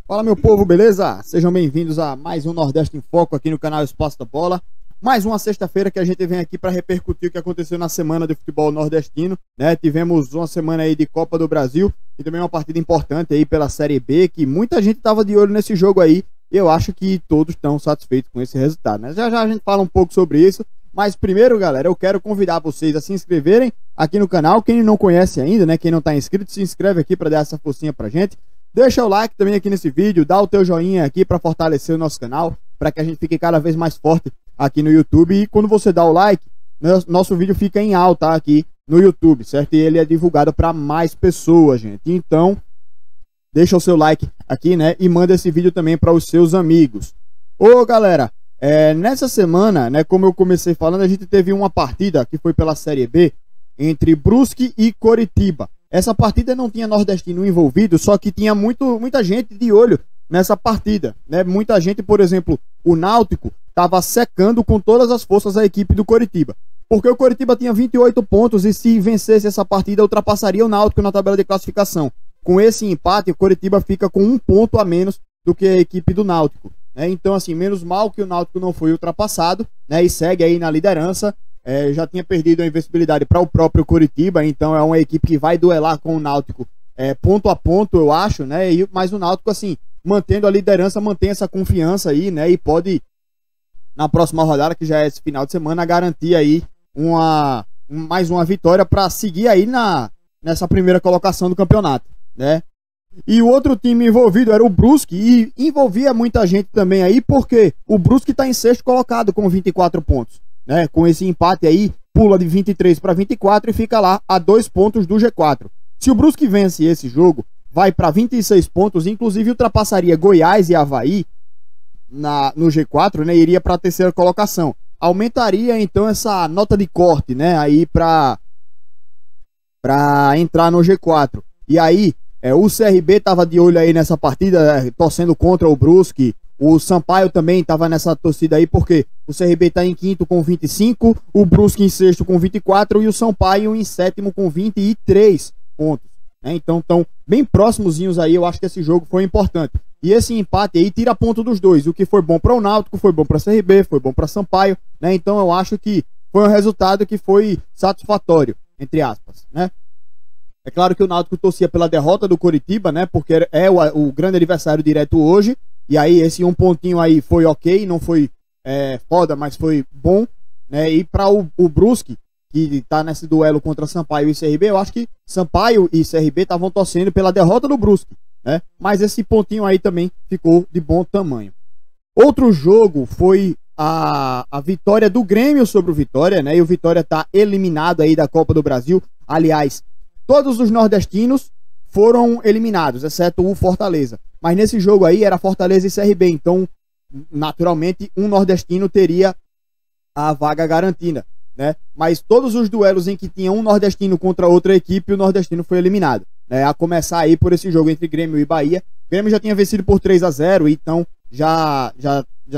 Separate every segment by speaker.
Speaker 1: Fala, meu povo, beleza? Sejam bem-vindos a mais um Nordeste em Foco aqui no canal Espaço da Bola. Mais uma sexta-feira que a gente vem aqui para repercutir o que aconteceu na semana de futebol nordestino, né? Tivemos uma semana aí de Copa do Brasil e também uma partida importante aí pela Série B, que muita gente estava de olho nesse jogo aí. E eu acho que todos estão satisfeitos com esse resultado, né? Já já a gente fala um pouco sobre isso. Mas primeiro, galera, eu quero convidar vocês a se inscreverem aqui no canal. Quem não conhece ainda, né? Quem não está inscrito, se inscreve aqui para dar essa forcinha pra gente. Deixa o like também aqui nesse vídeo, dá o teu joinha aqui para fortalecer o nosso canal, para que a gente fique cada vez mais forte aqui no YouTube. E quando você dá o like, nosso vídeo fica em alta aqui no YouTube, certo? E ele é divulgado para mais pessoas, gente. Então, deixa o seu like aqui, né? E manda esse vídeo também para os seus amigos. Ô, galera, nessa semana, né, como eu comecei falando, a gente teve uma partida que foi pela Série B entre Brusque e Coritiba. Essa partida não tinha nordestino envolvido, só que tinha muita gente de olho nessa partida, né? Muita gente, por exemplo, o Náutico estava secando com todas as forças a equipe do Coritiba, porque o Coritiba tinha 28 pontos e se vencesse essa partida ultrapassaria o Náutico na tabela de classificação. Com esse empate, o Coritiba fica com um ponto a menos do que a equipe do Náutico, né? Então, assim, menos mal que o Náutico não foi ultrapassado, né? E segue aí na liderança. Já tinha perdido a invencibilidade para o próprio Coritiba, então é uma equipe que vai duelar com o Náutico ponto a ponto, eu acho, né? Mas o Náutico, assim, mantendo a liderança, mantém essa confiança aí, né? E pode, na próxima rodada, que já é esse final de semana, garantir aí mais uma vitória para seguir aí nessa primeira colocação do campeonato, né? E o outro time envolvido era o Brusque, e envolvia muita gente também aí, porque o Brusque está em sexto colocado com 24 pontos. Né, com esse empate aí, pula de 23 para 24 e fica lá a 2 pontos do G4. Se o Brusque vence esse jogo, vai para 26 pontos, inclusive ultrapassaria Goiás e Avaí no G4, né, iria para a terceira colocação. Aumentaria então essa nota de corte, né, aí para entrar no G4. E aí, o CRB estava de olho aí nessa partida, torcendo contra o Brusque. O Sampaio também estava nessa torcida aí, porque o CRB está em quinto com 25, o Brusque em sexto com 24 e o Sampaio em sétimo com 23 pontos. Né? Então estão bem próximozinhos aí, eu acho que esse jogo foi importante. E esse empate aí tira ponto dos dois, o que foi bom para o Náutico, foi bom para o CRB, foi bom para Sampaio, né? Então eu acho que foi um resultado que foi satisfatório, entre aspas, né? É claro que o Náutico torcia pela derrota do Coritiba, né? Porque é o grande adversário direto hoje. E aí esse um pontinho aí foi ok, não foi foda, mas foi bom, né? E para o Brusque, que tá nesse duelo contra Sampaio e CRB, eu acho que Sampaio e CRB estavam torcendo pela derrota do Brusque, né? Mas esse pontinho aí também ficou de bom tamanho. Outro jogo foi a vitória do Grêmio sobre o Vitória, né? E o Vitória tá eliminado aí da Copa do Brasil. Aliás, todos os nordestinos foram eliminados, exceto o Fortaleza. Mas nesse jogo aí era Fortaleza e CRB, então naturalmente um nordestino teria a vaga garantida, né? Mas todos os duelos em que tinha um nordestino contra outra equipe, o nordestino foi eliminado, né? A começar aí por esse jogo entre Grêmio e Bahia. O Grêmio já tinha vencido por 3-0, então já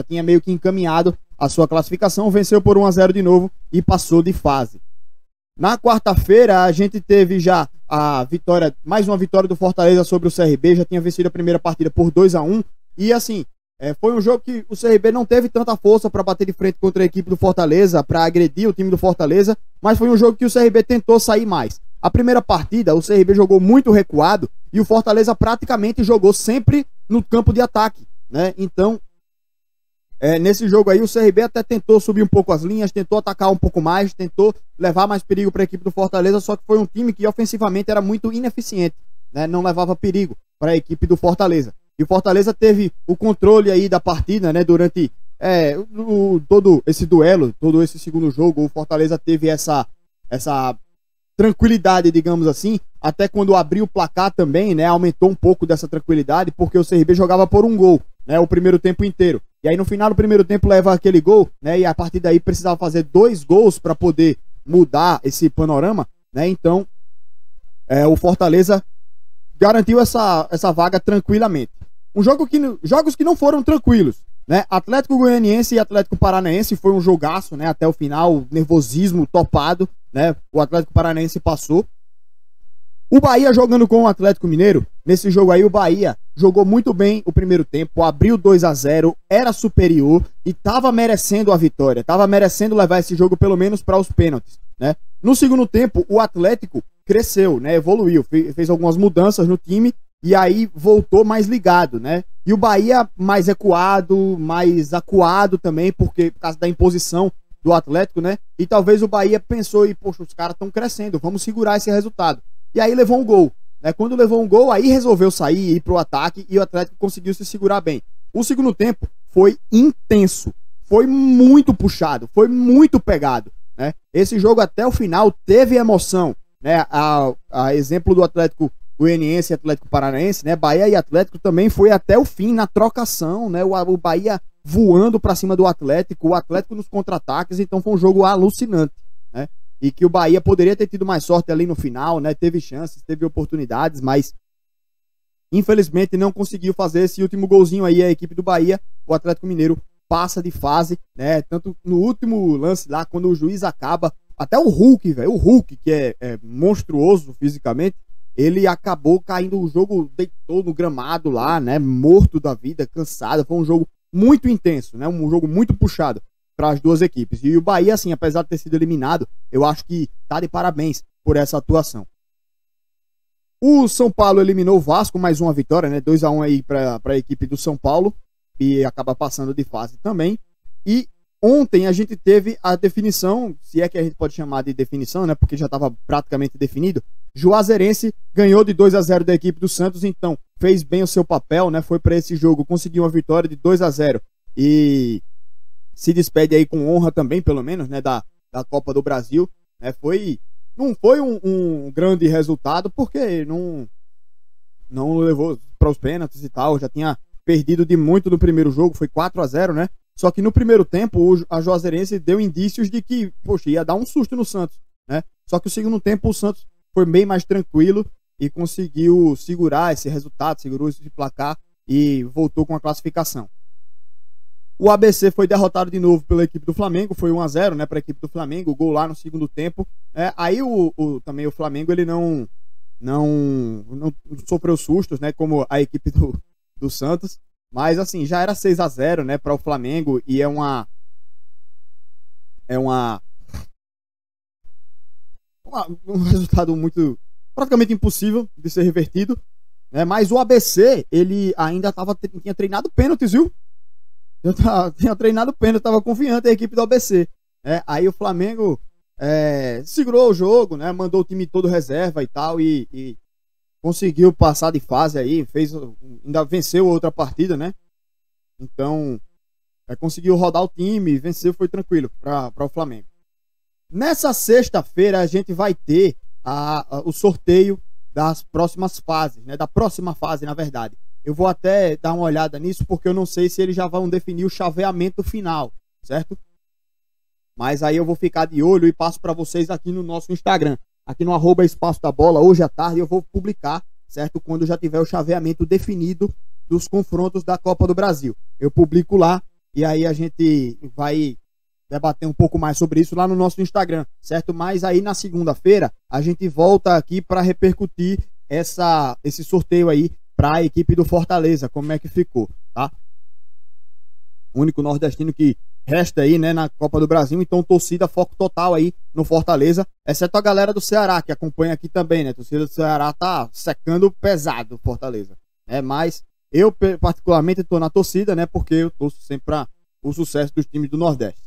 Speaker 1: tinha meio que encaminhado a sua classificação, venceu por 1-0 de novo e passou de fase. Na quarta-feira a gente teve já a vitória, mais uma vitória do Fortaleza sobre o CRB, já tinha vencido a primeira partida por 2-1, e assim, foi um jogo que o CRB não teve tanta força para bater de frente contra a equipe do Fortaleza, para agredir o time do Fortaleza, mas foi um jogo que o CRB tentou sair mais. A primeira partida, o CRB jogou muito recuado e o Fortaleza praticamente jogou sempre no campo de ataque, né? Então, nesse jogo aí o CRB até tentou subir um pouco as linhas, tentou atacar um pouco mais, tentou levar mais perigo para a equipe do Fortaleza, só que foi um time que ofensivamente era muito ineficiente, né? Não levava perigo para a equipe do Fortaleza. E o Fortaleza teve o controle aí da partida, né? Durante todo esse duelo, todo esse segundo jogo, o Fortaleza teve essa tranquilidade, digamos assim, até quando abriu o placar também, né? Aumentou um pouco dessa tranquilidade, porque o CRB jogava por um gol, né? O primeiro tempo inteiro. E aí no final do primeiro tempo leva aquele gol, né? E a partir daí precisava fazer 2 gols para poder mudar esse panorama, né? Então o Fortaleza garantiu essa vaga tranquilamente. Jogos que não foram tranquilos, né? Atlético Goianiense e Atlético Paranaense foi um jogaço, né? Até o final, nervosismo topado, né? O Atlético Paranaense passou. O Bahia jogando com o Atlético Mineiro, nesse jogo aí o Bahia jogou muito bem o primeiro tempo, abriu 2-0, era superior e estava merecendo a vitória, estava merecendo levar esse jogo pelo menos para os pênaltis, né? No segundo tempo, o Atlético cresceu, né? Evoluiu, fez algumas mudanças no time e aí voltou mais ligado, né? E o Bahia mais recuado, mais acuado também, porque por causa da imposição do Atlético, né? E talvez o Bahia pensou, e poxa, os caras estão crescendo, vamos segurar esse resultado. E aí levou um gol. Quando levou um gol, aí resolveu sair, ir pro ataque e o Atlético conseguiu se segurar bem. O segundo tempo foi intenso, foi muito puxado, foi muito pegado, né? Esse jogo até o final teve emoção, né? A exemplo do Atlético Goianiense e Atlético Paranaense, né? Bahia e Atlético também foi até o fim na trocação, né? O Bahia voando para cima do Atlético, o Atlético nos contra-ataques, então foi um jogo alucinante, né? E que o Bahia poderia ter tido mais sorte ali no final, né? Teve chances, teve oportunidades, mas infelizmente não conseguiu fazer esse último golzinho aí a equipe do Bahia. O Atlético Mineiro passa de fase, né? Tanto no último lance lá, quando o juiz acaba, até o Hulk, velho, o Hulk, que é monstruoso fisicamente, ele acabou caindo, o jogo deitou no gramado lá, né? Morto da vida, cansado. Foi um jogo muito intenso, né? Um jogo muito puxado para as duas equipes. E o Bahia, assim, apesar de ter sido eliminado, eu acho que tá de parabéns por essa atuação. O São Paulo eliminou o Vasco, mais uma vitória, né? 2-1 aí para a equipe do São Paulo e acaba passando de fase também. E ontem a gente teve a definição, se é que a gente pode chamar de definição, né? Porque já estava praticamente definido. Juazeirense ganhou de 2-0 da equipe do Santos, então fez bem o seu papel, né? Foi para esse jogo, conseguiu uma vitória de 2-0 e se despede aí com honra também, pelo menos, né, da Copa do Brasil, né? Não foi um grande resultado, porque não levou para os pênaltis e tal, já tinha perdido de muito no primeiro jogo, foi 4-0, né? Só que no primeiro tempo, a Juazeirense deu indícios de que, poxa, ia dar um susto no Santos, né? Só que o segundo tempo o Santos foi bem mais tranquilo e conseguiu segurar esse resultado, segurou esse placar e voltou com a classificação. O ABC foi derrotado de novo pela equipe do Flamengo, foi 1-0, né, para a equipe do Flamengo, o gol lá no segundo tempo. Aí também o Flamengo ele não sofreu sustos, né, como a equipe do Santos, mas assim, já era 6-0, né, para o Flamengo e é um resultado praticamente impossível de ser revertido, né, mas o ABC, ele ainda tinha treinado pênaltis, viu? Eu tinha treinado pênalti, estava confiante a equipe do ABC. Aí o Flamengo segurou o jogo, né? Mandou o time todo reserva e tal, e conseguiu passar de fase aí, ainda venceu outra partida, né? Então, conseguiu rodar o time, venceu, foi tranquilo para o Flamengo. Nessa sexta-feira a gente vai ter o sorteio das próximas fases, né? Da próxima fase, na verdade. Eu vou até dar uma olhada nisso, porque eu não sei se eles já vão definir o chaveamento final, certo? Mas aí eu vou ficar de olho e passo para vocês aqui no nosso Instagram, aqui no @Espaço da Bola. Hoje à tarde eu vou publicar, certo? Quando já tiver o chaveamento definido dos confrontos da Copa do Brasil. Eu publico lá e aí a gente vai debater um pouco mais sobre isso lá no nosso Instagram, certo? Mas aí na segunda-feira a gente volta aqui para repercutir esse sorteio aí para a equipe do Fortaleza, como é que ficou, tá? O único nordestino que resta aí, né, na Copa do Brasil, então torcida, foco total aí no Fortaleza, exceto a galera do Ceará, que acompanha aqui também, né? A torcida do Ceará tá secando pesado o Fortaleza, né? Mas eu particularmente estou na torcida, né, porque eu torço sempre para o sucesso dos times do Nordeste.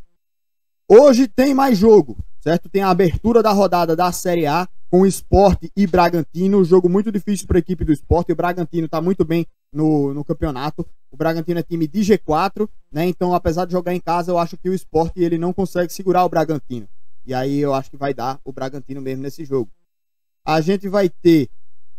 Speaker 1: Hoje tem mais jogo, certo? Tem a abertura da rodada da Série A com Sport e Bragantino, jogo muito difícil para a equipe do Sport. O Bragantino está muito bem no campeonato. O Bragantino é time de G4, né? Então, apesar de jogar em casa, eu acho que o Sport ele não consegue segurar o Bragantino. E aí eu acho que vai dar o Bragantino mesmo nesse jogo. A gente vai ter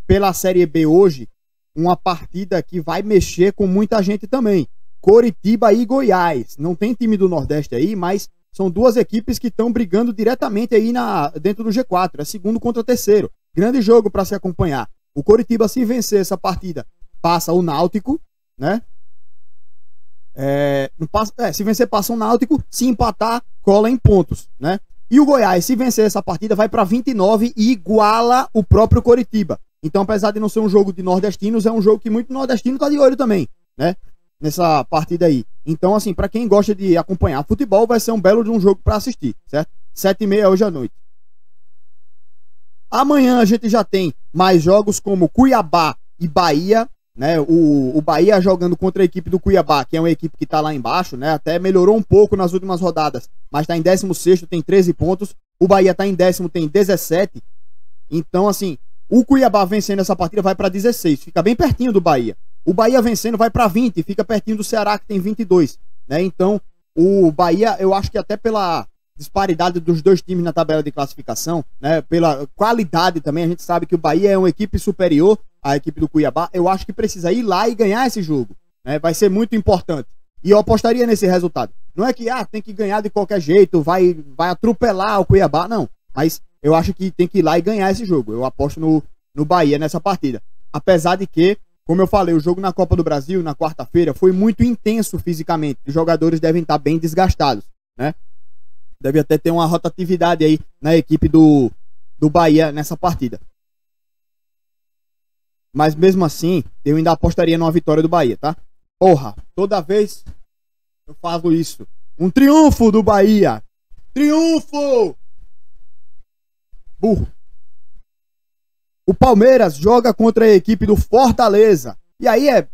Speaker 1: pela Série B hoje uma partida que vai mexer com muita gente também. Coritiba e Goiás. Não tem time do Nordeste aí, mas são duas equipes que estão brigando diretamente aí dentro do G4. É segundo contra terceiro. Grande jogo para se acompanhar. O Coritiba, se vencer essa partida, passa o Náutico, né? Se vencer, passa o Náutico. Se empatar, cola em pontos, né? E o Goiás, se vencer essa partida, vai para 29 e iguala o próprio Coritiba. Então, apesar de não ser um jogo de nordestinos, é um jogo que muito nordestino tá de olho também, né? Nessa partida aí. Então, assim, para quem gosta de acompanhar futebol, vai ser um belo de um jogo para assistir, certo? 7h30 hoje à noite. Amanhã a gente já tem mais jogos como Cuiabá e Bahia, né? O Bahia jogando contra a equipe do Cuiabá, que é uma equipe que tá lá embaixo, né? Até melhorou um pouco nas últimas rodadas, mas tá em 16º, tem 13 pontos. O Bahia tá em 10º, tem 17. Então, assim, o Cuiabá vencendo essa partida vai para 16, fica bem pertinho do Bahia. O Bahia vencendo vai para 20, fica pertinho do Ceará, que tem 22, né? Então, o Bahia, eu acho que até pela disparidade dos dois times na tabela de classificação, né? Pela qualidade também, a gente sabe que o Bahia é uma equipe superior à equipe do Cuiabá. Eu acho que precisa ir lá e ganhar esse jogo, né? Vai ser muito importante. E eu apostaria nesse resultado. Não é que tem que ganhar de qualquer jeito, vai atropelar o Cuiabá, não. Mas eu acho que tem que ir lá e ganhar esse jogo. Eu aposto no Bahia nessa partida. Apesar de que, como eu falei, o jogo na Copa do Brasil, na quarta-feira, foi muito intenso fisicamente. Os jogadores devem estar bem desgastados, né? Deve até ter uma rotatividade aí na equipe do Bahia nessa partida. Mas mesmo assim, eu ainda apostaria numa vitória do Bahia, tá? Porra, toda vez eu falo isso. Um triunfo do Bahia! Triunfo! Burro. O Palmeiras joga contra a equipe do Fortaleza. E aí é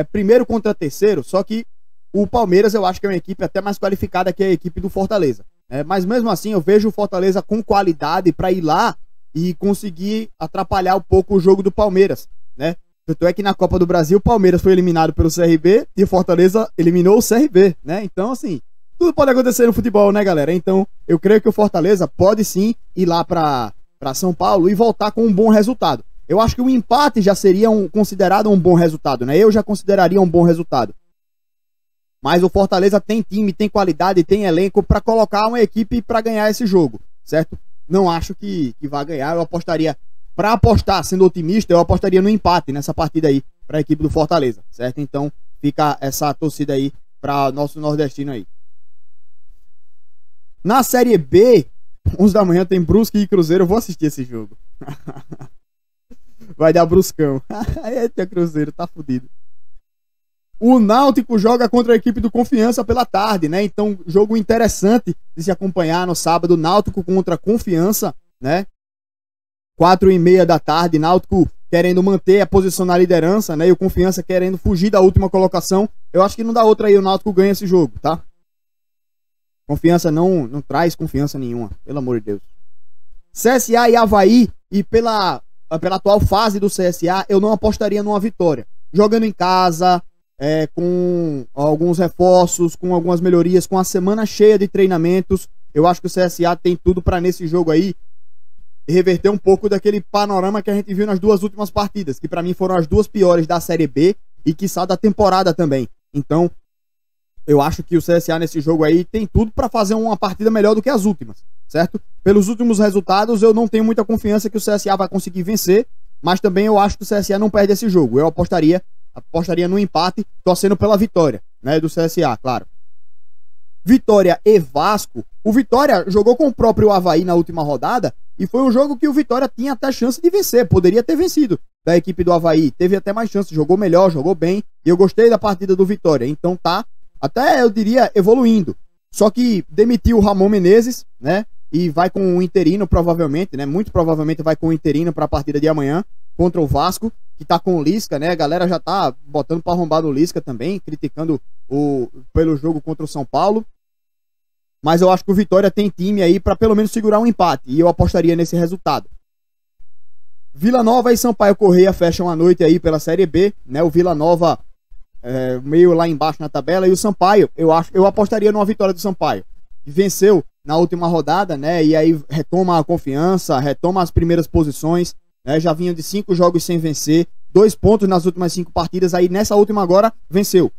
Speaker 1: primeiro contra terceiro, só que o Palmeiras eu acho que é uma equipe até mais qualificada que a equipe do Fortaleza. Mas mesmo assim eu vejo o Fortaleza com qualidade para ir lá e conseguir atrapalhar um pouco o jogo do Palmeiras, né? Tanto é que na Copa do Brasil o Palmeiras foi eliminado pelo CRB e o Fortaleza eliminou o CRB, né? Então, assim, tudo pode acontecer no futebol, né, galera? Então, eu creio que o Fortaleza pode sim ir lá para São Paulo e voltar com um bom resultado. Eu acho que o empate já seria considerado um bom resultado, né? Eu já consideraria um bom resultado. Mas o Fortaleza tem time, tem qualidade, tem elenco para colocar uma equipe para ganhar esse jogo, certo? Não acho que vai ganhar. Eu apostaria, para apostar, sendo otimista, eu apostaria no empate nessa partida aí para a equipe do Fortaleza, certo? Então fica essa torcida aí para nosso nordestino aí. Na Série B, 11 da manhã tem Brusque e Cruzeiro. Eu vou assistir esse jogo. Vai dar Bruscão. Eita, Cruzeiro, tá fudido. O Náutico joga contra a equipe do Confiança pela tarde, né? Então, jogo interessante de se acompanhar no sábado. Náutico contra Confiança, né? 4h30 da tarde. Náutico querendo manter a posição na liderança, né? E o Confiança querendo fugir da última colocação. Eu acho que não dá outra aí. O Náutico ganha esse jogo, tá? Confiança não traz confiança nenhuma, pelo amor de Deus. CSA e Avaí, e pela atual fase do CSA, eu não apostaria numa vitória. Jogando em casa, com alguns reforços, com algumas melhorias, com a semana cheia de treinamentos, eu acho que o CSA tem tudo para nesse jogo aí reverter um pouco daquele panorama que a gente viu nas duas últimas partidas, que para mim foram as duas piores da Série B e quiçá da temporada também. Então, eu acho que o CSA nesse jogo aí tem tudo para fazer uma partida melhor do que as últimas, certo? Pelos últimos resultados, eu não tenho muita confiança que o CSA vai conseguir vencer, mas também eu acho que o CSA não perde esse jogo. Eu apostaria no empate, torcendo pela vitória, né, do CSA, claro. Vitória e Vasco. O Vitória jogou com o próprio Avaí na última rodada e foi um jogo que o Vitória tinha até chance de vencer, poderia ter vencido da equipe do Avaí, teve até mais chance, jogou melhor, jogou bem, e eu gostei da partida do Vitória, então tá, até eu diria, evoluindo. Só que demitiu o Ramon Menezes, né, e vai com o interino provavelmente, né, muito provavelmente vai com o interino para a partida de amanhã contra o Vasco, que tá com o Lisca, né, a galera já tá botando para arrombar no Lisca também, criticando pelo jogo contra o São Paulo. Mas eu acho que o Vitória tem time aí para pelo menos segurar um empate, e eu apostaria nesse resultado. Vila Nova e Sampaio Corrêa fecham a noite aí pela Série B, né? O Vila Nova meio lá embaixo na tabela, e o Sampaio, eu apostaria numa vitória do Sampaio, que venceu na última rodada, né? E aí retoma a confiança, retoma as primeiras posições, né? Já vinham de 5 jogos sem vencer, 2 pontos nas últimas 5 partidas, aí nessa última agora venceu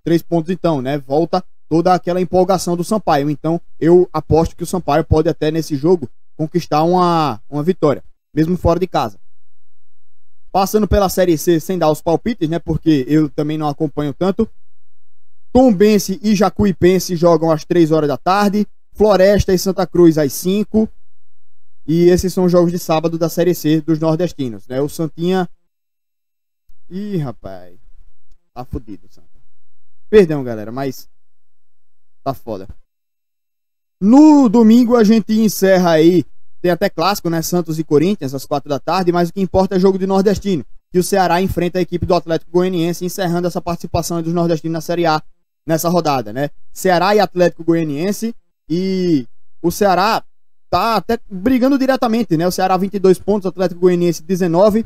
Speaker 1: 3 pontos então, né? Volta toda aquela empolgação do Sampaio. Então eu aposto que o Sampaio pode até nesse jogo conquistar uma vitória, mesmo fora de casa. Passando pela Série C sem dar os palpites, né, porque eu também não acompanho tanto. Tombense e Jacuipense jogam às 3 horas da tarde. Floresta e Santa Cruz às 5. E esses são os jogos de sábado da Série C dos nordestinos, né? O Santinha... Ih, rapaz. Tá fudido, Santa. Perdão, galera, mas... Tá foda. No domingo a gente encerra aí... Tem até clássico, né? Santos e Corinthians, às 4 da tarde. Mas o que importa é jogo de nordestino. Que o Ceará enfrenta a equipe do Atlético Goianiense, encerrando essa participação dos nordestinos na Série A nessa rodada, né? Ceará e Atlético Goianiense. E o Ceará tá até brigando diretamente, né? O Ceará 22 pontos, o Atlético Goianiense 19.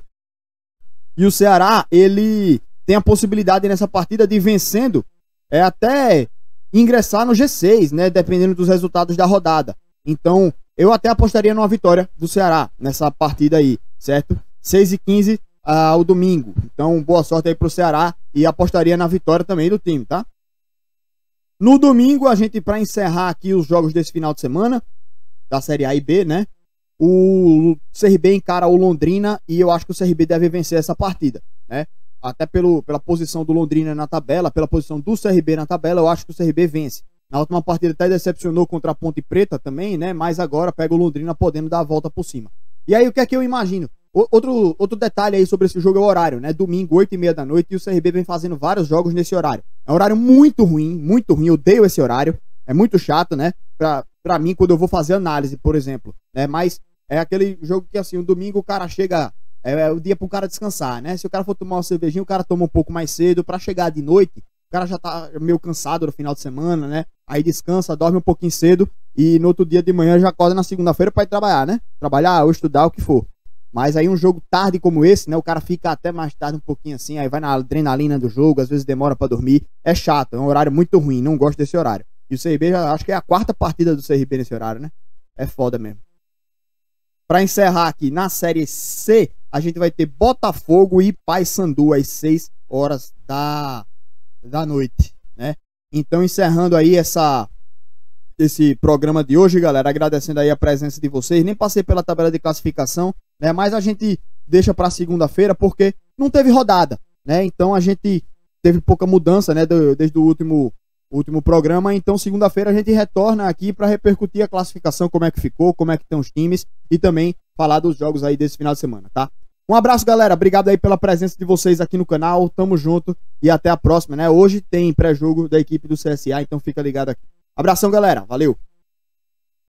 Speaker 1: E o Ceará, ele tem a possibilidade nessa partida de vencendo até ingressar no G6, né? Dependendo dos resultados da rodada. Então, eu até apostaria numa vitória do Ceará nessa partida aí, certo? 6h15 ao domingo. Então, boa sorte aí pro Ceará e apostaria na vitória também do time, tá? No domingo, a gente, para encerrar aqui os jogos desse final de semana, da Série A e B, né? O CRB encara o Londrina e eu acho que o CRB deve vencer essa partida, né? Até pela posição do Londrina na tabela, pela posição do CRB na tabela, eu acho que o CRB vence. Na última partida até decepcionou contra a Ponte Preta também, né? Mas agora pega o Londrina podendo dar a volta por cima. E aí, o que é que eu imagino? Outro detalhe aí sobre esse jogo é o horário, né? Domingo, 8h30 da noite, e o CRB vem fazendo vários jogos nesse horário. É um horário muito ruim, eu odeio esse horário. É muito chato, né? Pra mim, quando eu vou fazer análise, por exemplo, né? Mas é aquele jogo que, assim, o domingo o cara chega... É o dia pro cara descansar, né? Se o cara for tomar uma cervejinha, o cara toma um pouco mais cedo. Pra chegar de noite, o cara já tá meio cansado no final de semana, né? Aí descansa, dorme um pouquinho cedo e no outro dia de manhã já acorda na segunda-feira pra ir trabalhar, né? Trabalhar ou estudar, o que for. Mas aí um jogo tarde como esse, né? O cara fica até mais tarde um pouquinho assim, aí vai na adrenalina do jogo, às vezes demora pra dormir. É chato, é um horário muito ruim, não gosto desse horário. E o CRB, acho que é a 4ª partida do CRB nesse horário, né? É foda mesmo. Pra encerrar aqui, na Série C, a gente vai ter Botafogo e Paysandu às 6 horas da noite, né? Então, encerrando aí esse programa de hoje, galera, agradecendo aí a presença de vocês. Nem passei pela tabela de classificação, né? Mas a gente deixa para segunda-feira porque não teve rodada, né? Então a gente teve pouca mudança, né? Desde o último programa. Então segunda-feira a gente retorna aqui para repercutir a classificação, como é que ficou, como é que estão os times e também falar dos jogos aí desse final de semana, tá? Um abraço, galera. Obrigado aí pela presença de vocês aqui no canal. Tamo junto e até a próxima, né? Hoje tem pré-jogo da equipe do CSA, então fica ligado aqui. Abração, galera. Valeu!